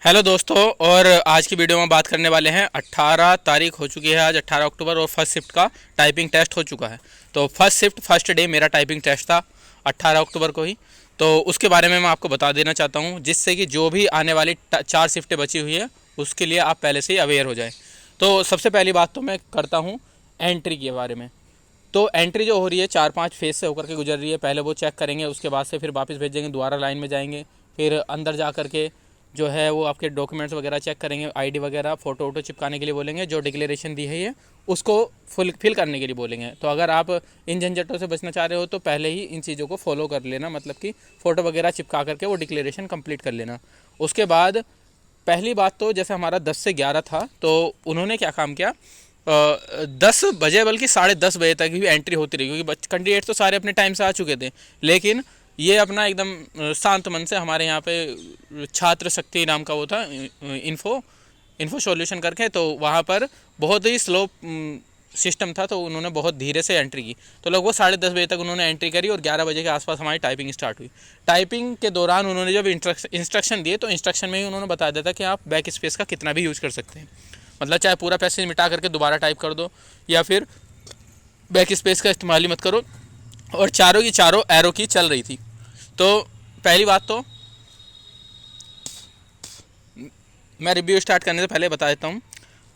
Hello दोस्तों। और आज की वीडियो में बात करने वाले हैं 18 तारीख हो चुकी है, आज 18 अक्टूबर, और फर्स्ट शिफ्ट का टाइपिंग टेस्ट हो चुका है। तो फर्स्ट शिफ्ट फर्स्ट डे मेरा टाइपिंग टेस्ट था 18 अक्टूबर को ही। तो उसके बारे में मैं आपको बता देना चाहता हूं, जिससे कि जो भी आने वाली 4 शिफ्टें बची हुई है उसके लिए आप पहले से ही अवेयर हो जाएं। तो सबसे पहली बात तो मैं करता हूँ एंट्री के बारे में। तो एंट्री जो हो रही है 4-5 फेज से होकर के गुजर रही है। पहले वो चेक करेंगे, उसके बाद से फिर वापस भेजेंगे, दोबारा लाइन में जाएंगे, फिर अंदर जा करके जो है वो आपके डॉक्यूमेंट्स वगैरह चेक करेंगे, आईडी वगैरह, फ़ोटो वोटो चिपकाने के लिए बोलेंगे, जो डिक्लेरेशन दी है ये उसको फिल करने के लिए बोलेंगे। तो अगर आप इन झंझटों से बचना चाह रहे हो तो पहले ही इन चीज़ों को फॉलो कर लेना, मतलब कि फ़ोटो वगैरह चिपका करके वो डिक्लेरेशन कंप्लीट कर लेना। उसके बाद पहली बात तो जैसे हमारा 10 से 11 था, तो उन्होंने क्या काम किया, 10 बजे बल्कि 10:30 बजे तक भी एंट्री होती रही, क्योंकि कैंडिडेट तो सारे अपने टाइम से आ चुके थे। लेकिन ये अपना एकदम शांत मन से हमारे यहाँ पे छात्र शक्ति नाम का वो था, इन्फो सॉल्यूशन करके, तो वहाँ पर बहुत ही स्लो सिस्टम था, तो उन्होंने बहुत धीरे से एंट्री की। तो लगभग 10:30 बजे तक उन्होंने एंट्री करी और 11 बजे के आसपास हमारी टाइपिंग स्टार्ट हुई। टाइपिंग के दौरान उन्होंने जब इंस्ट्रक्शन दिए तो इंस्ट्रक्शन में ही उन्होंने बता दिया था कि आप बैक स्पेस का कितना भी यूज़ कर सकते हैं। मतलब चाहे पूरा पैसेज मिटा करके दोबारा टाइप कर दो, या फिर बैक स्पेस का इस्तेमाल ही मत करो। और चारों की चारों एरो की चल रही थी। तो पहली बात तो मैं रिव्यू स्टार्ट करने से पहले बता देता हूँ,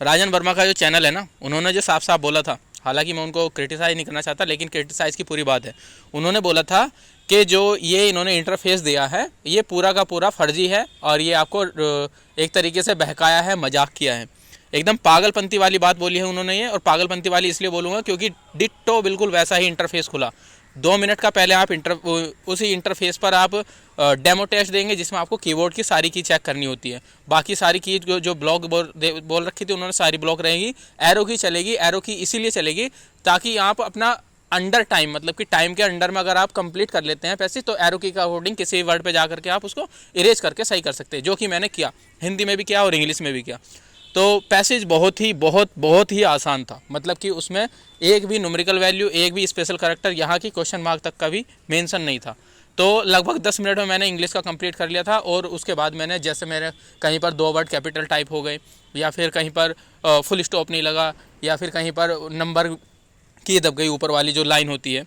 राजन वर्मा का जो चैनल है ना, उन्होंने जो साफ साफ बोला था, हालांकि मैं उनको क्रिटिसाइज नहीं करना चाहता, लेकिन क्रिटिसाइज की पूरी बात है। उन्होंने बोला था कि जो ये इन्होंने इंटरफेस दिया है ये पूरा का पूरा फर्जी है और ये आपको एक तरीके से बहकाया है, मजाक किया है। एकदम पागलपंती वाली बात बोली है उन्होंने ये, और पागलपंती वाली इसलिए बोलूँगा क्योंकि डिट्टो बिल्कुल वैसा ही इंटरफेस खुला। 2 मिनट का पहले आप उसी इंटरफेस पर आप डेमो टेस्ट देंगे, जिसमें आपको कीबोर्ड की सारी की चेक करनी होती है। बाकी सारी की जो ब्लॉक बोल रखी थी उन्होंने, सारी ब्लॉक रहेगी। एरो की चलेगी, एरो की इसीलिए चलेगी ताकि आप अपना अंडर टाइम, मतलब कि टाइम के अंडर में अगर आप कंप्लीट कर लेते हैं पैसेज, तो एरो की अकॉर्डिंग किसी वर्ड पे जा करके आप उसको इरेज करके सही कर सकते हैं, जो कि मैंने किया। हिंदी में भी किया और इंग्लिश में भी किया। तो पैसेज बहुत ही आसान था, मतलब कि उसमें एक भी न्यूमेरिकल वैल्यू, एक भी स्पेशल करैक्टर, यहाँ की क्वेश्चन मार्क तक का भी मेंशन नहीं था। तो लगभग 10 मिनट में मैंने इंग्लिश का कंप्लीट कर लिया था। और उसके बाद मैंने, जैसे मेरे कहीं पर 2 वर्ड कैपिटल टाइप हो गए, या फिर कहीं पर फुल स्टॉप नहीं लगा, या फिर कहीं पर नंबर की दब गई ऊपर वाली जो लाइन होती है,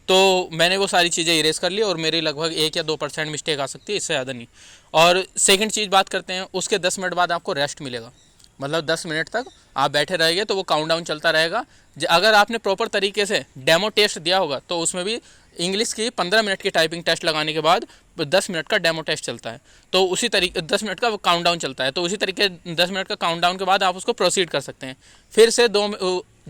तो मैंने वो सारी चीज़ें इरेज कर ली और मेरी लगभग 1 या 2% मिस्टेक आ सकती है, इससे ज़्यादा नहीं। और सेकंड चीज़ बात करते हैं, उसके 10 मिनट बाद आपको रेस्ट मिलेगा। मतलब 10 मिनट तक आप बैठे रहेंगे तो वो काउंटडाउन चलता रहेगा। अगर आपने प्रॉपर तरीके से डेमो टेस्ट दिया होगा तो उसमें भी इंग्लिश की 15 मिनट की टाइपिंग टेस्ट लगाने के बाद 10 मिनट का डेमो टेस्ट चलता है, तो उसी तरीके 10 मिनट का काउंटडाउन चलता है, तो उसी तरीके 10 मिनट का काउंटडाउन के बाद आप उसको प्रोसीड कर सकते हैं। फिर से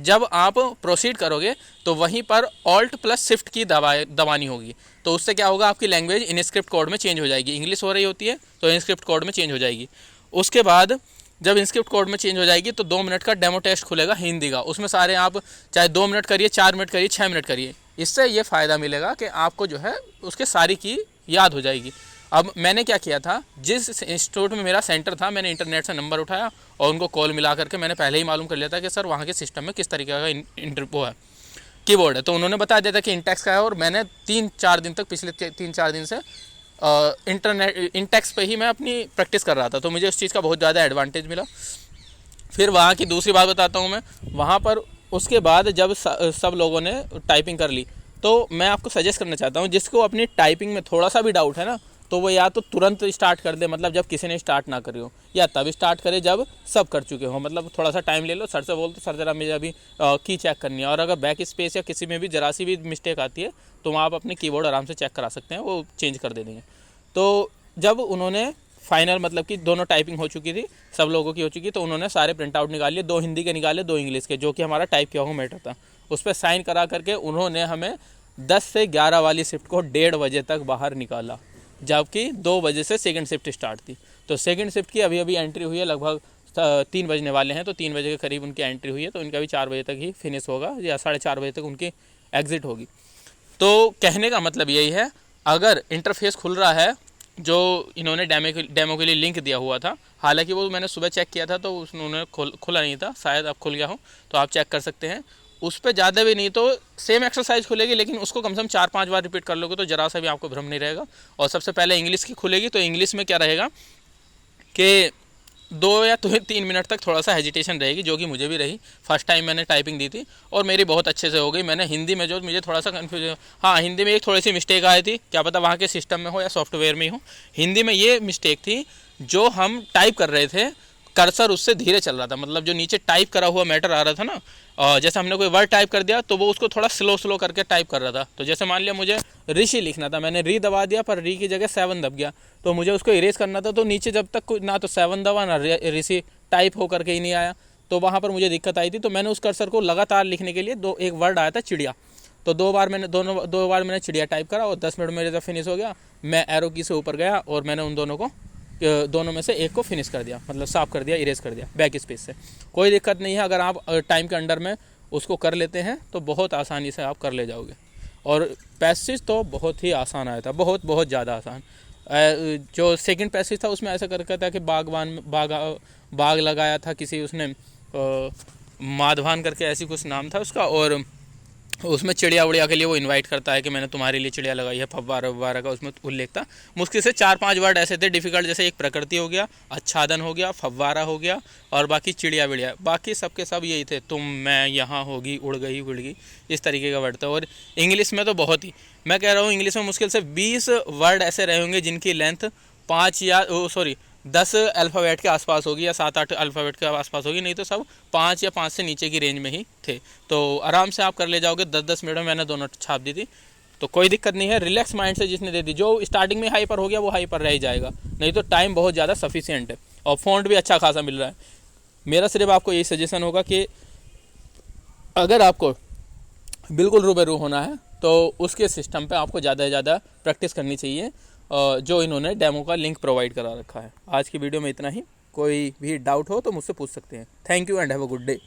जब आप प्रोसीड करोगे तो वहीं पर ऑल्ट प्लस शिफ्ट की दबानी होगी। तो उससे क्या होगा, आपकी लैंग्वेज इनस्क्रिप्ट कोड में चेंज हो जाएगी। इंग्लिश हो रही होती है तो इनस्क्रिप्ट कोड में चेंज हो जाएगी। उसके बाद जब इंस्क्रिप्ट कोड में चेंज हो जाएगी तो 2 मिनट का डेमो टेस्ट खुलेगा हिंदी का। उसमें सारे आप चाहे 2 मिनट करिए, 4 मिनट करिए, 6 मिनट करिए, इससे ये फ़ायदा मिलेगा कि आपको जो है उसके सारी की याद हो जाएगी। अब मैंने क्या किया था, जिस इंस्टीट्यूट में मेरा सेंटर था, मैंने इंटरनेट से नंबर उठाया और उनको कॉल मिला करके मैंने पहले ही मालूम कर लिया था कि सर वहाँ के सिस्टम में किस तरीके का वो है, कीबोर्ड है। तो उन्होंने बता दिया था कि इंटेक्स का है, और मैंने 3-4 दिन तक, पिछले 3-4 दिन से इंटरनेट इंटेक्स पे ही मैं अपनी प्रैक्टिस कर रहा था, तो मुझे उस चीज़ का बहुत ज़्यादा एडवांटेज मिला। फिर वहाँ की दूसरी बात बताता हूँ मैं, वहाँ पर उसके बाद जब सब लोगों ने टाइपिंग कर ली, तो मैं आपको सजेस्ट करना चाहता हूँ, जिसको अपनी टाइपिंग में थोड़ा सा भी डाउट है ना, तो वो या तो तुरंत स्टार्ट कर दे, मतलब जब किसी ने स्टार्ट ना करी हो, या तब स्टार्ट करे जब सब कर चुके हो। मतलब थोड़ा सा टाइम ले लो, सर से बोल दो सर ज़रा मुझे अभी की चेक करनी है, और अगर बैक स्पेस या किसी में भी जरा सी भी मिस्टेक आती है तो आप अपने कीबोर्ड आराम से चेक करा सकते हैं, वो चेंज कर दे देंगे। तो जब उन्होंने फाइनल, मतलब कि दोनों टाइपिंग हो चुकी थी, सब लोगों की हो चुकी, तो उन्होंने सारे प्रिंट आउट निकाल लिए, 2 हिंदी के निकाले, 2 इंग्लिश के, जो कि हमारा टाइप किया हुआ मैटर था। उस पर साइन करा करके उन्होंने हमें 10 से 11 वाली शिफ्ट को 1:30 बजे तक बाहर निकाला, जबकि 2 बजे से सेकंड शिफ्ट स्टार्ट थी। तो सेकंड शिफ्ट की अभी अभी एंट्री हुई है, लगभग 3 बजने वाले हैं, तो 3 बजे के करीब उनकी एंट्री हुई है, तो इनका भी 4 बजे तक ही फिनिश होगा, या 4:30 बजे तक उनकी एग्जिट होगी। तो कहने का मतलब यही है, अगर इंटरफेस खुल रहा है, जो इन्होंने डेमो के लिए लिंक दिया हुआ था, हालांकि वो मैंने सुबह चेक किया था तो उन्होंने खुला नहीं था, शायद अब खुल गया हो, तो आप चेक कर सकते हैं। उस पर ज़्यादा भी नहीं तो सेम एक्सरसाइज खुलेगी, लेकिन उसको कम से कम 4-5 बार रिपीट कर लोगे तो ज़रा सा भी आपको भ्रम नहीं रहेगा। और सबसे पहले इंग्लिश की खुलेगी, तो इंग्लिश में क्या रहेगा कि 2 या 3 मिनट तक थोड़ा सा हेजिटेशन रहेगी, जो कि मुझे भी रही। फर्स्ट टाइम मैंने टाइपिंग दी थी और मेरी बहुत अच्छे से हो गई। मैंने हिंदी में जो मुझे थोड़ा सा कन्फ्यूजन, हाँ हिंदी में एक थोड़ी सी मिस्टेक आई थी, क्या पता वहाँ के सिस्टम में हो या सॉफ्टवेयर में ही हो। हिंदी में ये मिस्टेक थी, जो हम टाइप कर रहे थे कर्सर उससे धीरे चल रहा था, मतलब जो नीचे टाइप करा हुआ मैटर आ रहा था ना, और जैसे हमने कोई वर्ड टाइप कर दिया तो वो उसको थोड़ा स्लो स्लो करके टाइप कर रहा था। तो जैसे मान लिया मुझे ऋषि लिखना था, मैंने री दबा दिया पर री की जगह 7 दब गया, तो मुझे उसको इरेज करना था, तो नीचे जब तक ना तो 7 दबा ना ऋषि टाइप होकर के ही नहीं आया, तो वहाँ पर मुझे दिक्कत आई थी। तो मैंने उस कर्सर को लगातार लिखने के लिए एक वर्ड आया था चिड़िया, तो 2 बार मैंने चिड़िया टाइप करा और 10 मिनट मेरे जब फिनिश हो गया, मैं एरो की से ऊपर गया और मैंने उन दोनों में से एक को फिनिश कर दिया, मतलब साफ कर दिया, इरेज कर दिया बैक स्पेस से। कोई दिक्कत नहीं है, अगर आप टाइम के अंडर में उसको कर लेते हैं तो बहुत आसानी से आप कर ले जाओगे। और पैसेज तो बहुत ही आसान आया था, बहुत बहुत ज़्यादा आसान। जो सेकंड पैसेज था उसमें ऐसा करके था कि बाग लगाया था किसी, उसने माधवान करके ऐसी कुछ नाम था उसका, और उसमें चिड़िया उड़िया के लिए वो इनवाइट करता है कि मैंने तुम्हारे लिए चिड़िया लगाई है, फव्वारा वव्वारा का उसमें उल्लेख था। मुश्किल से 4-5 वर्ड ऐसे थे डिफ़िकल्ट, जैसे एक प्रकृति हो गया, आच्छादन हो गया, फव्वारा हो गया, और बाकी चिड़िया विड़िया, बाकी सबके सब यही थे, तुम मैं यहाँ होगी, उड़ गई उड़ गई, इस तरीके का वर्ड था। और इंग्लिश में तो बहुत ही, मैं कह रहा हूँ इंग्लिश में मुश्किल से 20 वर्ड ऐसे रहे होंगे जिनकी लेंथ 10 अल्फ़ाबेट के आसपास होगी या 7-8 अल्फ़ाबेट के आसपास होगी, नहीं तो सब 5 या 5 से नीचे की रेंज में ही थे। तो आराम से आप कर ले जाओगे, 10-10 मिनट में मैंने दोनों छाप दी थी, तो कोई दिक्कत नहीं है। रिलैक्स माइंड से जिसने दे दी, जो स्टार्टिंग में हाइपर हो गया वो हाइपर रह ही जाएगा, नहीं तो टाइम बहुत ज़्यादा सफिशिएंट है और फ़ॉन्ट भी अच्छा खासा मिल रहा है। मेरा सिर्फ आपको यही सजेशन होगा कि अगर आपको बिल्कुल रूबरू होना है तो उसके सिस्टम पे आपको ज़्यादा से ज़्यादा प्रैक्टिस करनी चाहिए, जो इन्होंने डेमो का लिंक प्रोवाइड करा रखा है। आज की वीडियो में इतना ही, कोई भी डाउट हो तो मुझसे पूछ सकते हैं। Thank you and have a good day.